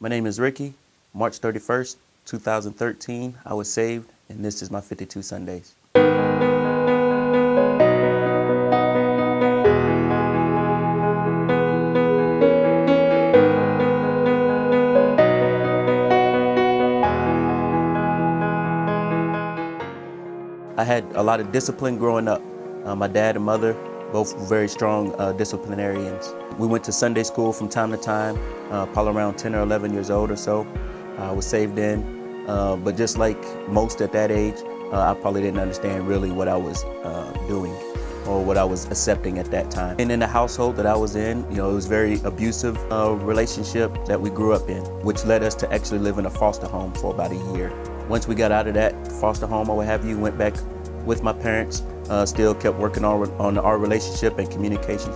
My name is Rikki. March 31st, 2013, I was saved, and this is my 52 Sundays. I had a lot of discipline growing up. My dad and mother, both very strong disciplinarians. We went to Sunday school from time to time, probably around 10 or 11 years old or so. I was saved in, but just like most at that age, I probably didn't understand really what I was doing or what I was accepting at that time. And in the household that I was in, it was very abusive relationship that we grew up in, which led us to actually live in a foster home for about a year. Once we got out of that foster home or what have you, went back with my parents, still kept working on our relationship and communication.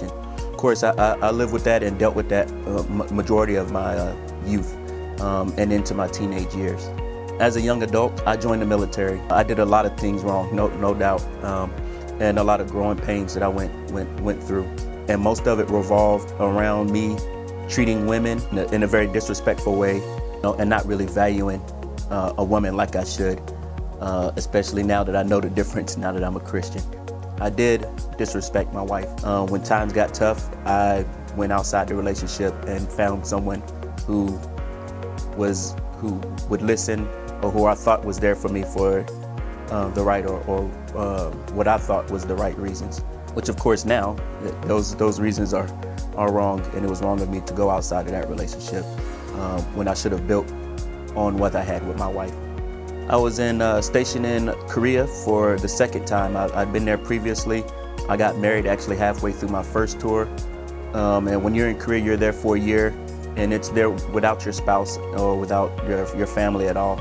Of course, I lived with that and dealt with that majority of my youth and into my teenage years. As a young adult, I joined the military. I did a lot of things wrong, no doubt, and a lot of growing pains that I went through. And most of it revolved around me treating women in a very disrespectful way, and not really valuing a woman like I should, especially now that I know the difference, now that I'm a Christian. I did disrespect my wife. When times got tough, I went outside the relationship and found someone who would listen, or who I thought was there for me for the right or what I thought was the right reasons. Which of course now, those reasons are wrong, and it was wrong of me to go outside of that relationship when I should have built on what I had with my wife. I was stationed in Korea for the second time. I'd been there previously. I got married actually halfway through my first tour. And when you're in Korea, you're there for a year, and it's there without your spouse or without your family at all.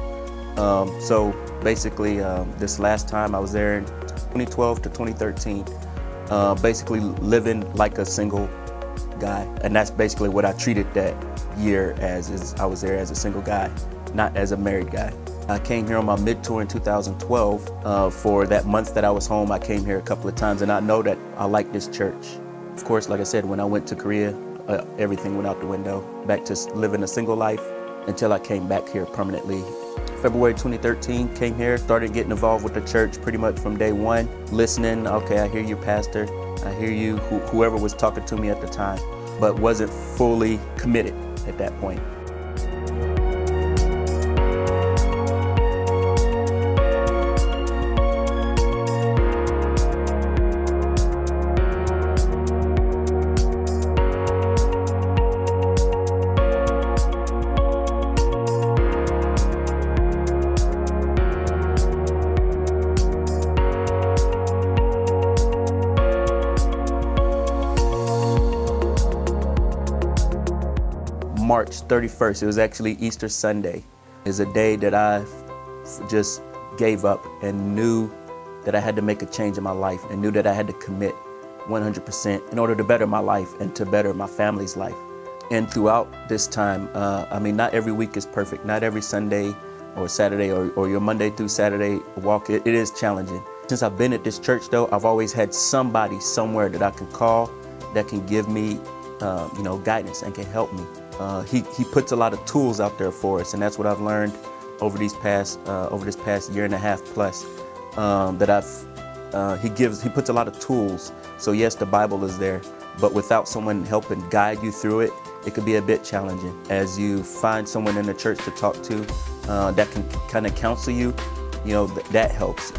So basically, this last time I was there in 2012 to 2013, basically living like a single guy. And that's basically what I treated that year as, is I was there as a single guy, not as a married guy. I came here on my mid-tour in 2012. For that month that I was home, I came here a couple of times, and I know that I like this church. Of course, like I said, when I went to Korea, everything went out the window. Back to living a single life until I came back here permanently. February 2013, came here, started getting involved with the church pretty much from day one, listening. Okay, I hear you, Pastor. I hear you, whoever was talking to me at the time, but wasn't fully committed at that point. March 31st, it was actually Easter Sunday, is a day that I just gave up and knew that I had to make a change in my life, and knew that I had to commit 100% in order to better my life and to better my family's life. And throughout this time, not every week is perfect. Not every Sunday or Saturday or your Monday through Saturday walk, it is challenging. Since I've been at this church though, I've always had somebody somewhere that I can call that can give me guidance and can help me. He puts a lot of tools out there for us, and that's what I've learned over this past year and a half plus. He puts a lot of tools. So yes, the Bible is there, but without someone helping guide you through it, it could be a bit challenging. As you find someone in the church to talk to that can kind of counsel you, that helps.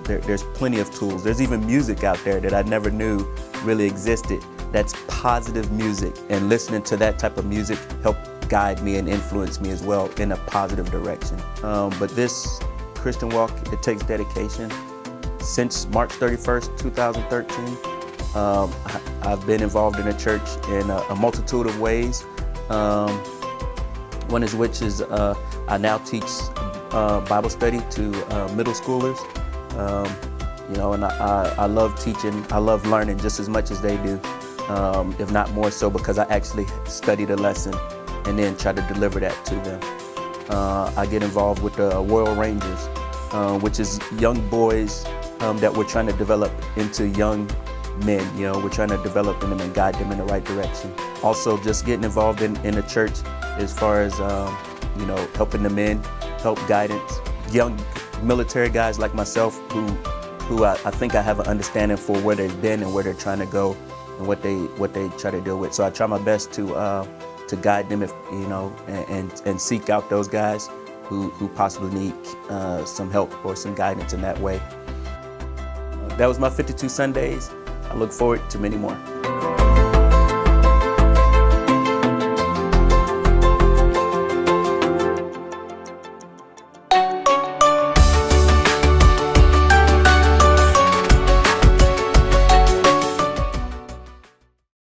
There's plenty of tools. There's even music out there that I never knew really existed. That's positive music, and listening to that type of music helped guide me and influence me as well in a positive direction. But this Christian walk, it takes dedication. Since March 31st, 2013, I've been involved in the church in a multitude of ways. One is I now teach Bible study to middle schoolers. And I love teaching. I love learning just as much as they do. If not more so, because I actually studied a lesson and then try to deliver that to them. I get involved with the Royal Rangers, which is young boys that we're trying to develop into young men. We're trying to develop them and guide them in the right direction. Also, just getting involved in the church as far as helping the men, help guidance, young military guys like myself who I think I have an understanding for where they've been and where they're trying to go and what they try to deal with. So I try my best to guide them, if and seek out those guys who possibly need some help or some guidance in that way. That was my 52 Sundays. I look forward to many more.